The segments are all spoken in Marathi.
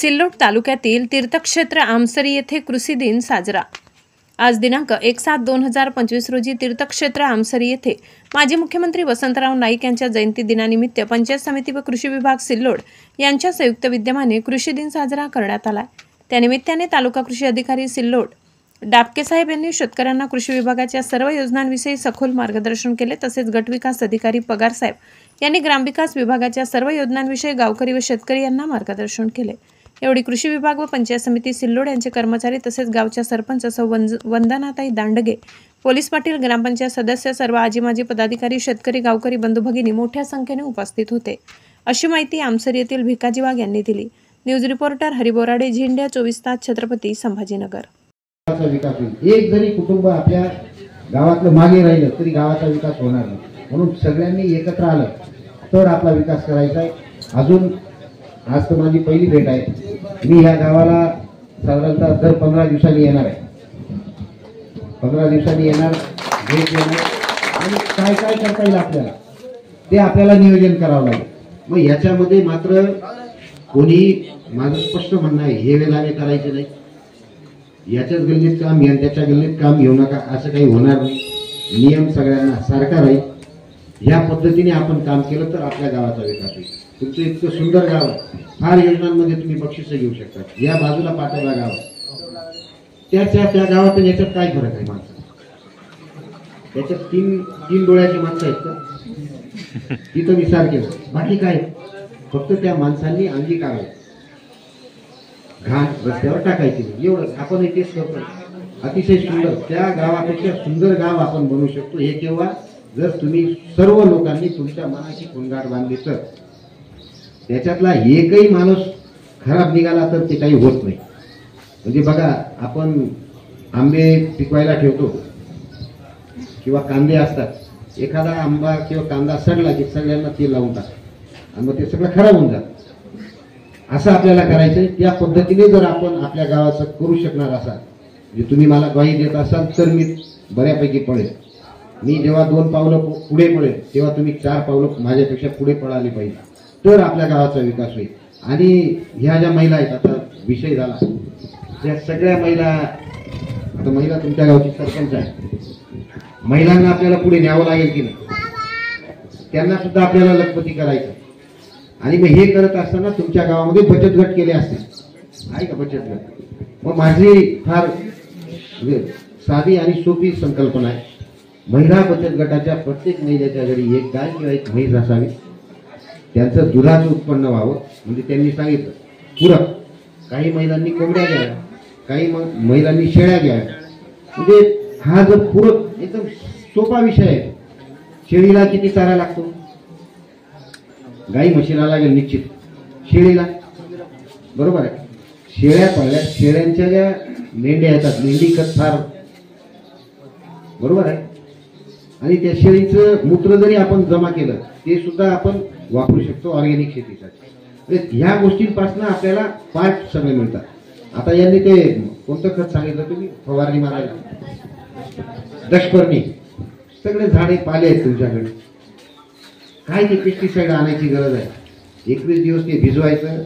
सिल्लोड तालुक्यातील तीर्थक्षेत्र आमसरी येथे कृषी दिन साजरा। आज दिनांक 1/7/2025 रोजी तीर्थक्षेत्र आमसरी येथे माजी मुख्यमंत्री वसंतराव नाईक यांच्या जयंती दिनानिमित्त पंचायत समिती व कृषी विभाग सिल्लोड यांच्या संयुक्त विद्यमाने कृषी दिन साजरा करण्यात आला। त्यानिमित्ताने तालुका कृषी अधिकारी सिल्लोड डाबके साहेब यांनी शेतकऱ्यांना कृषी विभागाच्या सर्व योजनांविषयी सखोल मार्गदर्शन केले। तसेच गटविकास अधिकारी पगार साहेब यांनी ग्रामविकास विभागाच्या सर्व योजनांविषयी गावकरी व शेतकरी यांना मार्गदर्शन केले। एवढी कृषी विभाग व पंचायत समिती सिल्लोड यांचे कर्मचारी तसेच गावच्या सरपंच वंदनाताई दांडगे, पोलीस पाटील, ग्रामपंचायत सदस्य, सर्व आजी माजी पदाधिकारी, शेतकरी, गावकरी बंधू भगिनी मोठ्या संख्येने उपस्थित होते, अशी माहिती आमसरी येथील भिकाजी वाघ यांनी दिली। न्यूज रिपोर्टर हरी बोराडे, झिंड्या 24 तास, छत्रपती संभाजीनगर। विकास होईल। एक जरी कुटुंब आपल्या गावातलं मागे राहिलं तरी गावाचा विकास होणार नाही, म्हणून सगळ्यांनी एकत्र आलं तर आपला विकास करायचा आहे। अजून आज तर माझी पहिली भेट आहे। मी या गावाला साधारणतः दर 15 दिवसांनी येणार आहे। 15 दिवसांनी येणार, भेट देणार आणि काय काय करता येईल आपल्याला ते आपल्याला नियोजन करावं लागेल। मग याच्यामध्ये मात्र कोणी माझं स्पष्ट म्हणणं आहे, हे वेळाने करायचे नाही, याच्याच गल्लीत काम या त्याच्या गल्लीत काम घेऊ नका, असं काही होणार नाही। नियम सगळ्यांना सारखा राहील। या पद्धतीने आपण काम केलं तर आपल्या गावाचा विकास होईल। तुमचं इतकं सुंदर गाव आहे, फार योजनांमध्ये तुम्ही बक्षीस घेऊ शकता। या बाजूला पाटोदा गाव, त्या गावात याच्यात काय फरक आहे? माणसं त्याच्यात तीन डोळ्याची माणसं आहेत का? तिथं विचार केला, बाकी काय? फक्त त्या माणसांनी अंगी काढायचं, घाण रस्त्यावर टाकायची नाही, एवढं आपण तेच करतो। अतिशय सुंदर, त्या गावापेक्षा सुंदर गाव आपण बनवू शकतो। हे केव्हा? जर तुम्ही सर्व लोकांनी तुमच्या मनाची कोंगाट बांधली तर। त्याच्यातला एकही माणूस खराब निघाला तर ते काही होत नाही। म्हणजे बघा, आपण आंबे पिकवायला ठेवतो किंवा कांदे असतात, एखादा आंबा किंवा कांदा सडला की सगळ्यांना ते लावून टाकतात आणि मग ते सगळं खराब होऊन जातं। असं आपल्याला करायचंय। त्या पद्धतीने जर आपण आपल्या गावाचं करू शकणार असाल, म्हणजे तुम्ही मला ग्वाही देत असाल तर मी बऱ्यापैकी पळेल। मी जेव्हा 2 पावलं पुढे पळेल तेव्हा तुम्ही 4 पावलं माझ्यापेक्षा पुढे पळाली पाहिजे, तर आपल्या गावाचा विकास होईल। आणि ह्या ज्या महिला आहेत, आता विषय झाला, त्या सगळ्या महिला, आता महिला तुमच्या गावची सरपंच आहे, महिलांना आपल्याला पुढे न्यावं लागेल की नाही? त्यांना सुद्धा आपल्याला लखपती करायचं। आणि मग हे करत असताना तुमच्या गावामध्ये बचत गट केले असतील, आहे का बचत गट? मग माझी फार साधी आणि सोपी संकल्पना आहे। महिला बचत गटाच्या प्रत्येक महिलेच्या घरी एक गाय किंवा एक म्हैस असावी, त्यांचं दुधाचं उत्पन्न व्हावं। म्हणजे त्यांनी सांगितलं पूरक, काही महिलांनी कोंबड्या घ्याव्या, काही महिलांनी शेळ्या घ्याव्या। म्हणजे हा जो पूरक एकदम सोपा विषय आहे। शेळीला किती चारा लागतो? गाई म्हशीला लागेल निश्चित, शेळीला बरोबर आहे। शेळ्या पाळल्या, शेळ्यांच्या ज्या मेंढ्या येतात, मेंढी खत फार बरोबर आहे। आणि त्या शेळीचं मूत्र जरी आपण जमा केलं ते सुद्धा आपण वापरू शकतो ऑर्गॅनिक शेतीसाठी। ह्या गोष्टींपासून आपल्याला पार्ट सगळे मिळतात। आता यांनी ते कोणतं खत सांगितलं तुम्ही? फवारणी मारायला, दशपर्णी, सगळे झाडे पाले आहेत तुमच्याकडे, काय ते पेस्टिसाइड आणायची गरज आहे? 21 दिवस ते भिजवायचं,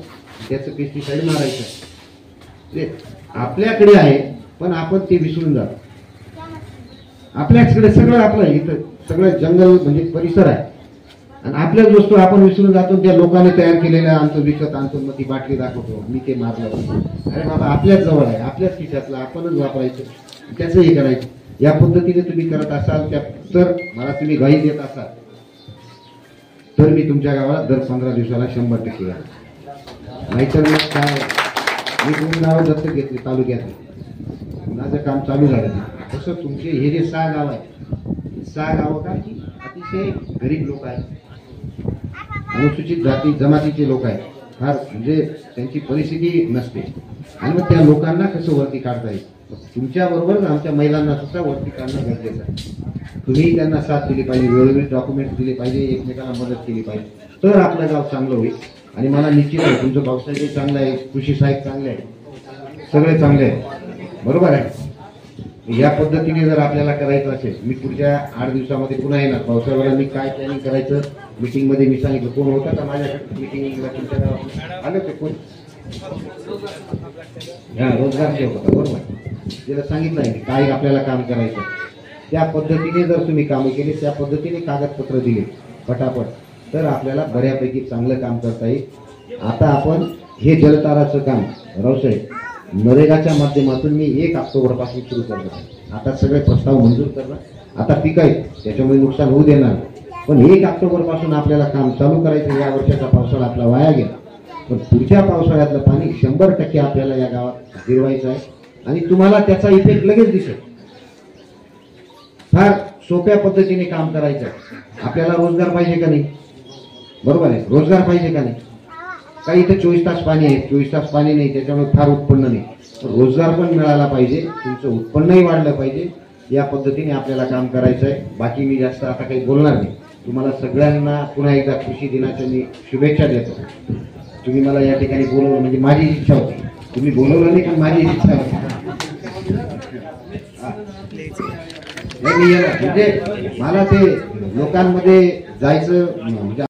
त्याचं पेस्टिसाइड मारायचं। आपल्याकडे आहे पण आपण ते विसरून जातो। आपल्याकडे सगळं आपलं इथं सगळं जंगल म्हणजे परिसर आहे आणि आपल्याच वस्तू आपण विसरून जातो। त्या लोकांनी तयार केलेल्या आणतो, विकत आणतो, मग ती बाटली दाखवतो, मी ते मारलं। अरे बाबा, आपल्याच जवळ आहे, आपल्याच खिशातलं, आपणच वापरायचं, त्याचं हे करायचं। या पद्धतीने तुम्ही करत असाल तर मला तुम्ही ग्वाही देत असाल तर मी तुमच्या गावाला दर 15 दिवसाला 100% येणार। नाहीतर मग काय, मी तुम्ही गाव दत्तक घेतली तालुक्यात, माझं काम चालू झालं। तसं तुमचे हे जे 6 गाव आहेत, 6 गावं का अतिशय गरीब लोक आहेत, अनुसूचित जाती जमातीचे लोक आहेत, फार म्हणजे त्यांची परिस्थिती नसते। आणि मग त्या लोकांना कसं वरती काढता येईल? तुमच्या बरोबर आमच्या महिलांना सुद्धा वरती काढणं गरजेचं आहे। तुम्ही त्यांना साथ दिली पाहिजे, वेळोवेळी डॉक्युमेंट दिले पाहिजे, एकमेकांना मदत केली पाहिजे, तर आपलं गाव चांगलं होईल। आणि मला निश्चित आहे तुमचं भाऊसाहेब चांगलं आहे, कृषी साहेब चांगले आहे, सगळे चांगले आहे, बरोबर आहे। या पद्धतीने जर आपल्याला करायचं असेल, मी पुढच्या 8 दिवसामध्ये पुन्हा येणार। भाऊसाहेबांना मी काय प्लॅनिंग करायचं मीटिंग मध्ये मी सांगितलं। कोण होता का माझ्याकडे मीटिंगला? तुमच्या गावात आलं ते कोण? हा रोजगार सेवक होता, बरोबर. तिला सांगितलं आहे काय आपल्याला काम करायचं, त्या पद्धतीने जर तुम्ही कामं केली, त्या पद्धतीने कागदपत्र दिले पटापट, तर आपल्याला बऱ्यापैकी चांगलं काम करता येईल. आता आपण हे जलताराचं काम रावसाहेब नरेगाच्या माध्यमातून मी 1 ऑक्टोबरपासून सुरू करणार आहे. आता सगळे प्रस्ताव मंजूर करणार, आता पीक आहेत त्याच्यामुळे नुकसान होऊ देणार, पण 1 ऑक्टोबरपासून आपल्याला काम चालू करायचं. या वर्षाचा पावसाळा आपला वाया गेला, पण पुढच्या पावसाळ्यातलं पाणी 100% आपल्याला या गावात जिरवायचं आहे आणि तुम्हाला त्याचा इफेक्ट लगेच दिसेल. फार सोप्या पद्धतीने काम करायचं आहे. आपल्याला रोजगार पाहिजे का नाही, बरोबर आहे, रोजगार पाहिजे का नाही. काही इथे 24 तास पाणी आहे, 24 तास पाणी नाही त्याच्यामुळे फार उत्पन्न नाही, रोजगार पण मिळाला पाहिजे, तुमचं उत्पन्नही वाढलं पाहिजे. या पद्धतीने आपल्याला काम करायचं आहे. बाकी मी जास्त आता काही बोलणार नाही. तुम्हाला सगळ्यांना पुन्हा एकदा कृषी दिनाच्या मी शुभेच्छा देतो. तुम्ही मला या ठिकाणी बोलवलं म्हणजे माझी इच्छा होती, तुम्ही बोलवलं नाही पण माझी इच्छा होती. म्हणजे मला ते लोकांमध्ये जायचं म्हणजे